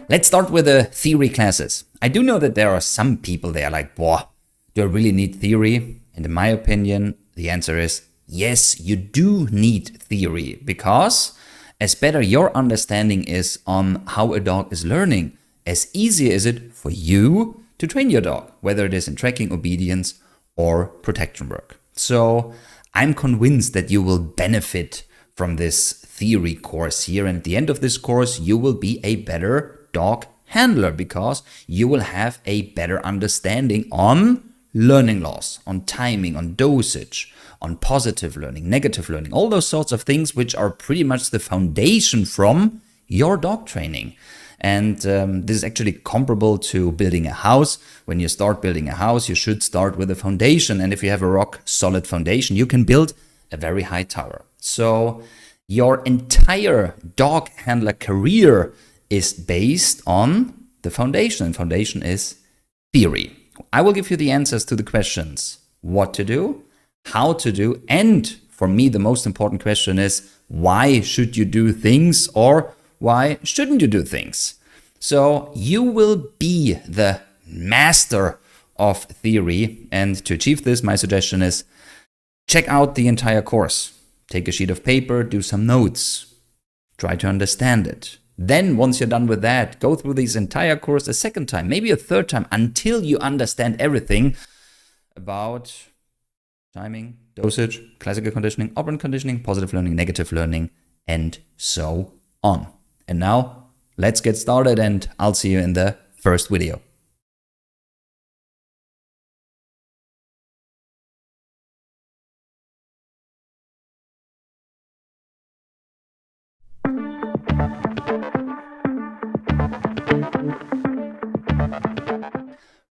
Let's start with the theory classes. I do know that there are some people there like, "Boah, do I really need theory?" And in my opinion, the answer is yes, you do need theory, because as better your understanding is on how a dog is learning, as easier is it for you to train your dog, whether it is in tracking, obedience, or protection work. So I'm convinced that you will benefit from this theory course here. And at the end of this course, you will be a better dog handler, because you will have a better understanding on learning loss, on timing, on dosage, on positive learning, negative learning, all those sorts of things which are pretty much the foundation from your dog training. And this is actually comparable to building a house. When you start building a house, you should start with a foundation. And if you have a rock solid foundation, you can build a very high tower. So your entire dog handler career is based on the foundation, and foundation is theory. I will give you the answers to the questions: what to do, how to do, and for me the most important question is, why should you do things, or why shouldn't you do things? So you will be the master of theory, and to achieve this, my suggestion is check out the entire course. Take a sheet of paper, do some notes, try to understand it. Then once you're done with that, go through this entire course a second time, maybe a third time, until you understand everything about timing, dosage, classical conditioning, operant conditioning, positive learning, negative learning, and so on. And now let's get started, and I'll see you in the first video.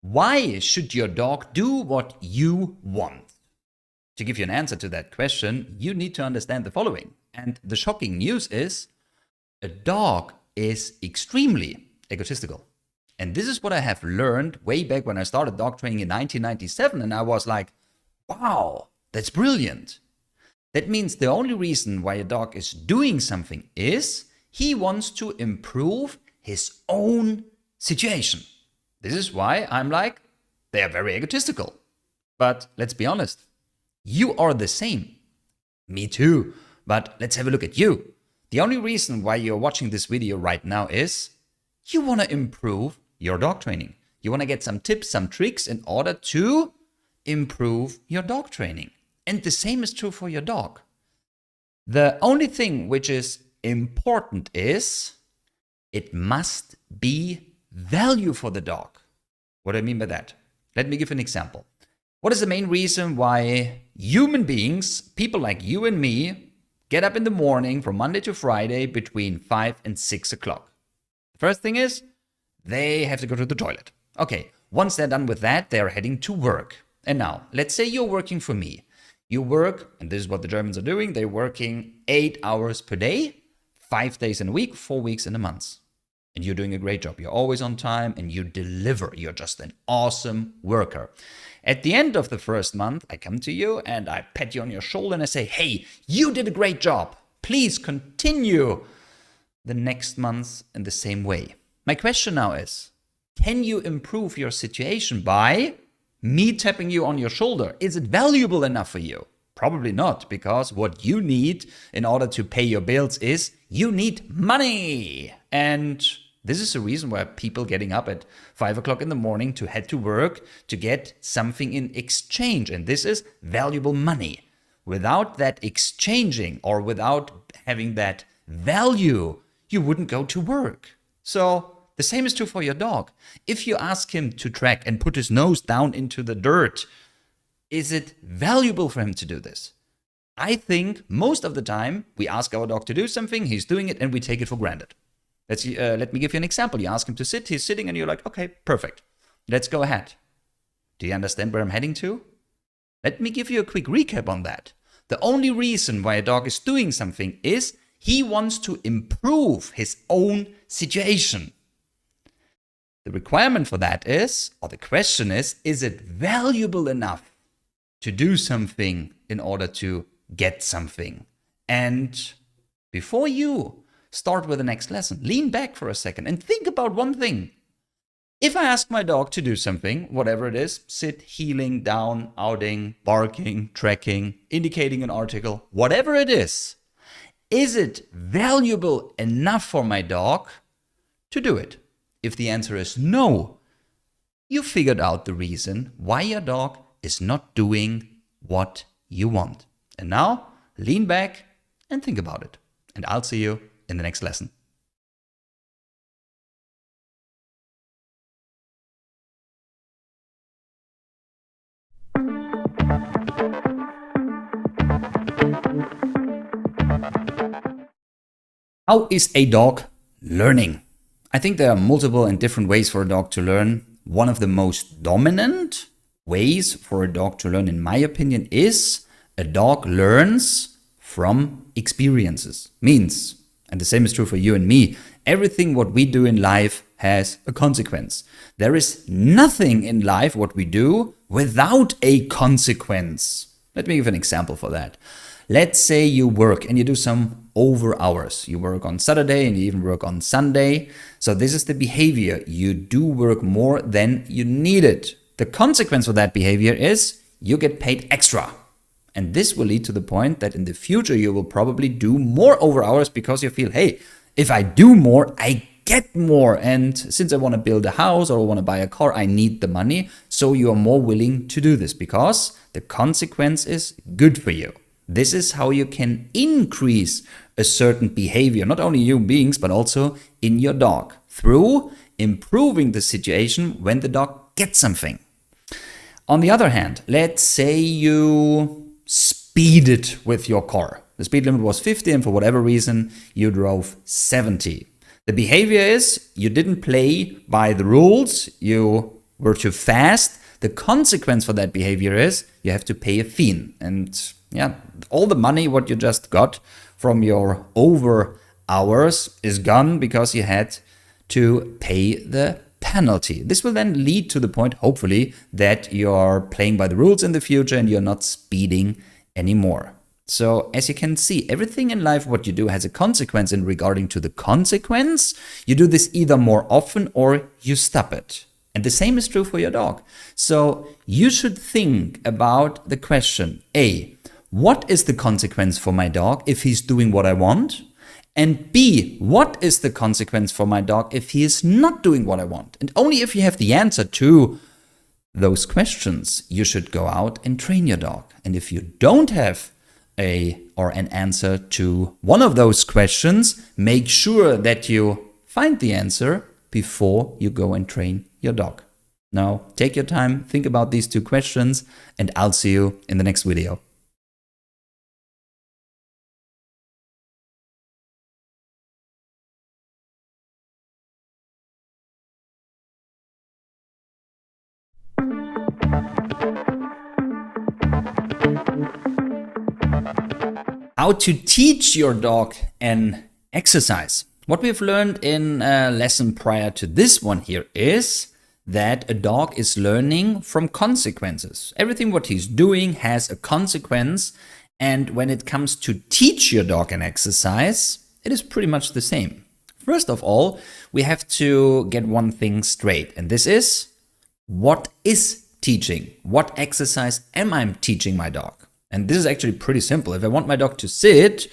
Why should your dog do what you want? To give you an answer to that question, you need to understand the following. And the shocking news is, a dog is extremely egotistical. And this is what I have learned way back when I started dog training in 1997. And I was like, wow, that's brilliant. That means the only reason why a dog is doing something is he wants to improve his own situation. This is why I'm like, they are very egotistical. But let's be honest, you are the same. Me too. But let's have a look at you. The only reason why you're watching this video right now is you want to improve your dog training. You want to get some tips, some tricks in order to improve your dog training. And the same is true for your dog. The only thing which is important is it must be value for the dog. What do I mean by that? Let me give an example. What is the main reason why human beings, people like you and me, get up in the morning from Monday to Friday between 5 and 6 o'clock? The first thing is they have to go to the toilet. Okay, once they're done with that, they're heading to work. And now, let's say you're working for me. You work, and this is what the Germans are doing, they're working 8 hours per day, 5 days in a week, 4 weeks in a month. And you're doing a great job. You're always on time and you deliver. You're just an awesome worker. At the end of the first month, I come to you and I pat you on your shoulder and I say, hey, you did a great job. Please continue the next month in the same way. My question now is, can you improve your situation by me tapping you on your shoulder? Is it valuable enough for you? Probably not, because what you need in order to pay your bills is you need money. And this is the reason why people getting up at 5 o'clock in the morning to head to work to get something in exchange. And this is valuable money. Without that exchanging or without having that value, you wouldn't go to work. So the same is true for your dog. If you ask him to track and put his nose down into the dirt, is it valuable for him to do this? I think most of the time we ask our dog to do something, he's doing it, and we take it for granted. Let me give you an example. You ask him to sit, he's sitting, and you're like, okay, perfect. Let's go ahead. Do you understand where I'm heading to? Let me give you a quick recap on that. The only reason why a dog is doing something is he wants to improve his own situation. The requirement for that is, or the question is it valuable enough to do something in order to get something? And before you start with the next lesson, lean back for a second and think about one thing. If I ask my dog to do something, whatever it is, sit, heeling, down, outing, barking, tracking, indicating an article, whatever it is it valuable enough for my dog to do it? If the answer is no, you figured out the reason why your dog is not doing what you want. And now, lean back and think about it. And I'll see you in the next lesson. How is a dog learning? I think there are multiple and different ways for a dog to learn. One of the most dominant ways for a dog to learn, in my opinion, is a dog learns from experiences. Means, and the same is true for you and me, everything what we do in life has a consequence. There is nothing in life what we do without a consequence. Let me give an example for that. Let's say you work and you do some over hours. You work on Saturday and you even work on Sunday. So this is the behavior. You do work more than you needed. The consequence of that behavior is you get paid extra. And this will lead to the point that in the future you will probably do more over hours because you feel, hey, if I do more, I get more. And since I want to build a house or I want to buy a car, I need the money. So you are more willing to do this because the consequence is good for you. This is how you can increase a certain behavior, not only human beings, but also in your dog, through improving the situation when the dog gets something. On the other hand, let's say you speeded with your car. The speed limit was 50 and for whatever reason, you drove 70. The behavior is you didn't play by the rules, you were too fast. The consequence for that behavior is you have to pay a fine. And yeah, all the money what you just got from your over hours is gone because you had to pay the penalty. This will then lead to the point, hopefully, that you're playing by the rules in the future and you're not speeding anymore. So as you can see, everything in life what you do has a consequence, and regarding to the consequence, you do this either more often or you stop it. And the same is true for your dog. So you should think about the question, A, what is the consequence for my dog if he's doing what I want? And B, what is the consequence for my dog if he is not doing what I want? And only if you have the answer to those questions, you should go out and train your dog. And if you don't have an answer to one of those questions, make sure that you find the answer before you go and train your dog. Now, take your time, think about these two questions, and I'll see you in the next video. How to teach your dog an exercise. What we've learned in a lesson prior to this one here is that a dog is learning from consequences. Everything what he's doing has a consequence, and when it comes to teach your dog an exercise, it is pretty much the same. First of all, we have to get one thing straight, and this is, what is teaching? What exercise am I teaching my dog? And this is actually pretty simple. If I want my dog to sit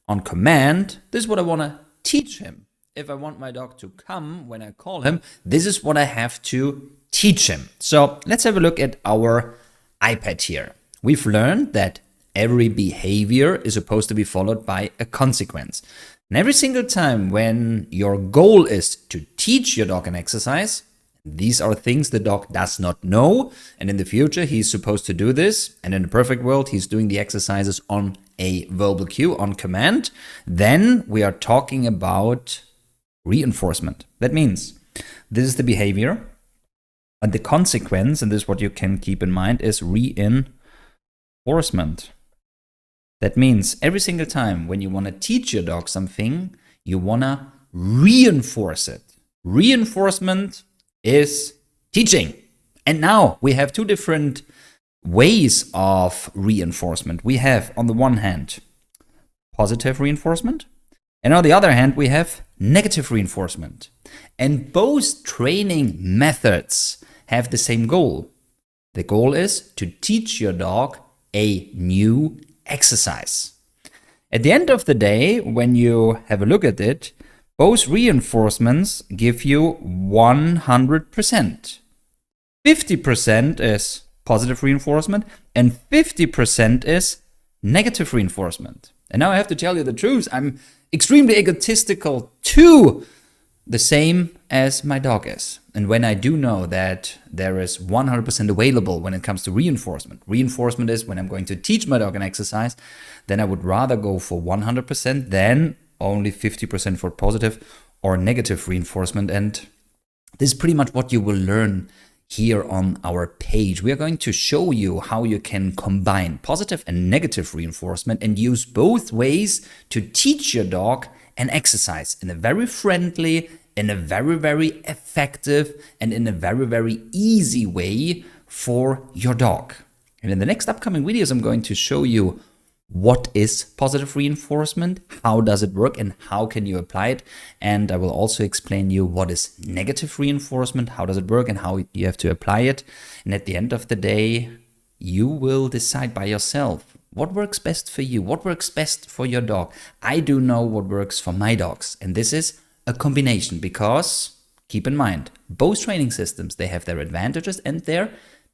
on command, this is what I want to teach him. If I want my dog to come when I call him, this is what I have to teach him. So let's have a look at our iPad here. We've learned that every behavior is supposed to be followed by a consequence. And every single time when your goal is to teach your dog an exercise, these are things the dog does not know, and in the future he's supposed to do this, and in the perfect world he's doing the exercises on a verbal cue, on command, then we are talking about reinforcement. That means this is the behavior, and the consequence, and this is what you can keep in mind, is reinforcement. That means every single time when you want to teach your dog something, you want to reinforce it. Reinforcement is teaching. And now we have two different ways of reinforcement. We have, on the one hand, positive reinforcement. And on the other hand, we have negative reinforcement. And both training methods have the same goal. The goal is to teach your dog a new exercise. At the end of the day, when you have a look at it, both reinforcements give you 100%. 50% is positive reinforcement and 50% is negative reinforcement. And now I have to tell you the truth. I'm extremely egotistical too, the same as my dog is. And when I do know that there is 100% available when it comes to reinforcement, reinforcement is when I'm going to teach my dog an exercise, then I would rather go for 100% than only 50% for positive or negative reinforcement. And this is pretty much what you will learn here on our page. We are going to show you how you can combine positive and negative reinforcement and use both ways to teach your dog an exercise in a very friendly, in a very, very effective, and in a very, very easy way for your dog. And in the next upcoming videos, I'm going to show you what is positive reinforcement, how does it work, and how can you apply it. And I will also explain you what is negative reinforcement, how does it work, and how you have to apply it. And at the end of the day, you will decide by yourself what works best for you, what works best for your dog. I do know what works for my dogs, and this is a combination because, keep in mind, both training systems, they have their advantages and their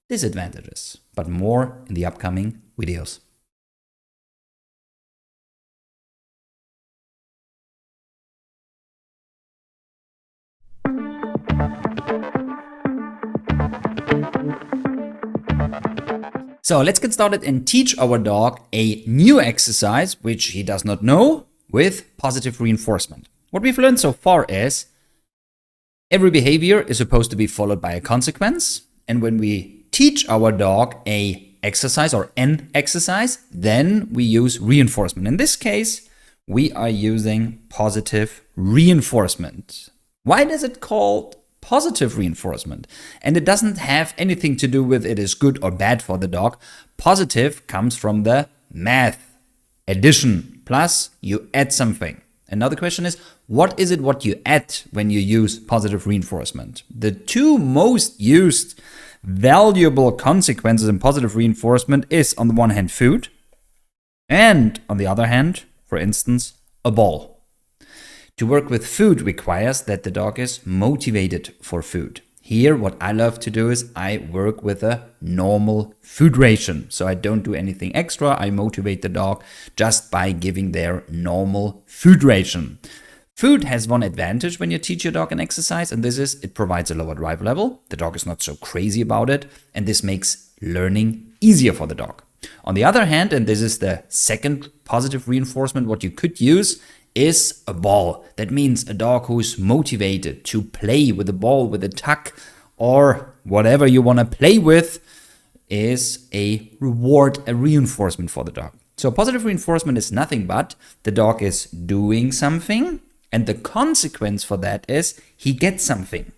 disadvantages, but more in the upcoming videos. So let's get started and teach our dog a new exercise, which he does not know, with positive reinforcement. What we've learned so far is every behavior is supposed to be followed by a consequence. And when we teach our dog a exercise or an exercise, then we use reinforcement. In this case, we are using positive reinforcement. Why is it called positive reinforcement? And it doesn't have anything to do with it is good or bad for the dog. Positive comes from the math, addition, plus you add something. Another question is, what is it what you add when you use positive reinforcement? The two most used valuable consequences in positive reinforcement is, on the one hand, food, and on the other hand, for instance, a ball. To work with food requires that the dog is motivated for food. Here, what I love to do is I work with a normal food ration. So I don't do anything extra. I motivate the dog just by giving their normal food ration. Food has one advantage when you teach your dog an exercise, and this is it provides a lower drive level. The dog is not so crazy about it, and this makes learning easier for the dog. On the other hand, and this is the second positive reinforcement, what you could use is a ball. That means a dog who's motivated to play with the ball, with a tuck, or whatever you want to play with, is a reward, a reinforcement for the dog. So positive reinforcement is nothing but the dog is doing something, and the consequence for that is he gets something.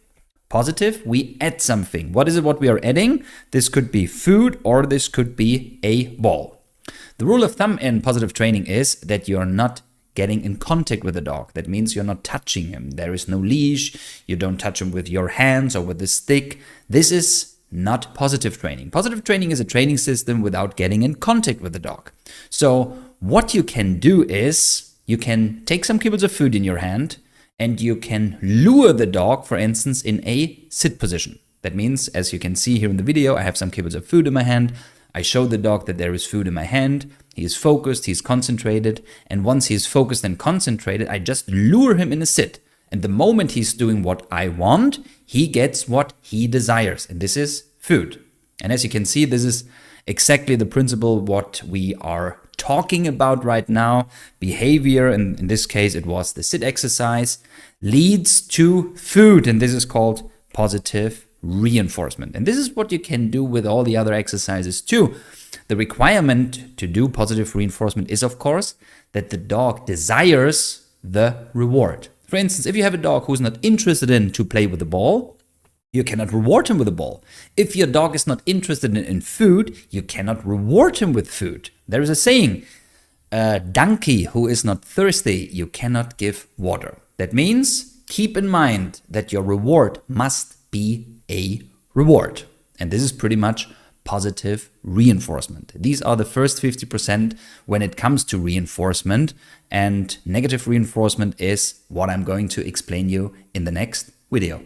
Positive, we add something. What is it what we are adding? This could be food or this could be a ball. The rule of thumb in positive training is that you're not getting in contact with the dog. That means you're not touching him. There is no leash. You don't touch him with your hands or with a stick. This is not positive training. Positive training is a training system without getting in contact with the dog. So what you can do is you can take some kibbles of food in your hand and you can lure the dog, for instance, in a sit position. That means, as you can see here in the video, I have some kibbles of food in my hand. I show the dog that there is food in my hand. He is focused, he's concentrated, and once he's focused and concentrated, I just lure him in a sit. And the moment he's doing what I want, he gets what he desires, and this is food. And as you can see, this is exactly the principle what we are talking about right now. Behavior, and in this case it was the sit exercise, leads to food, and this is called positive reinforcement. And this is what you can do with all the other exercises too. The requirement to do positive reinforcement is, of course, that the dog desires the reward. For instance, if you have a dog who's not interested in to play with the ball, you cannot reward him with a ball. If your dog is not interested in food, you cannot reward him with food. There is a saying, a donkey who is not thirsty, you cannot give water. That means keep in mind that your reward must be a reward. And this is pretty much positive reinforcement. These are the first 50% when it comes to reinforcement, and negative reinforcement is what I'm going to explain you in the next video.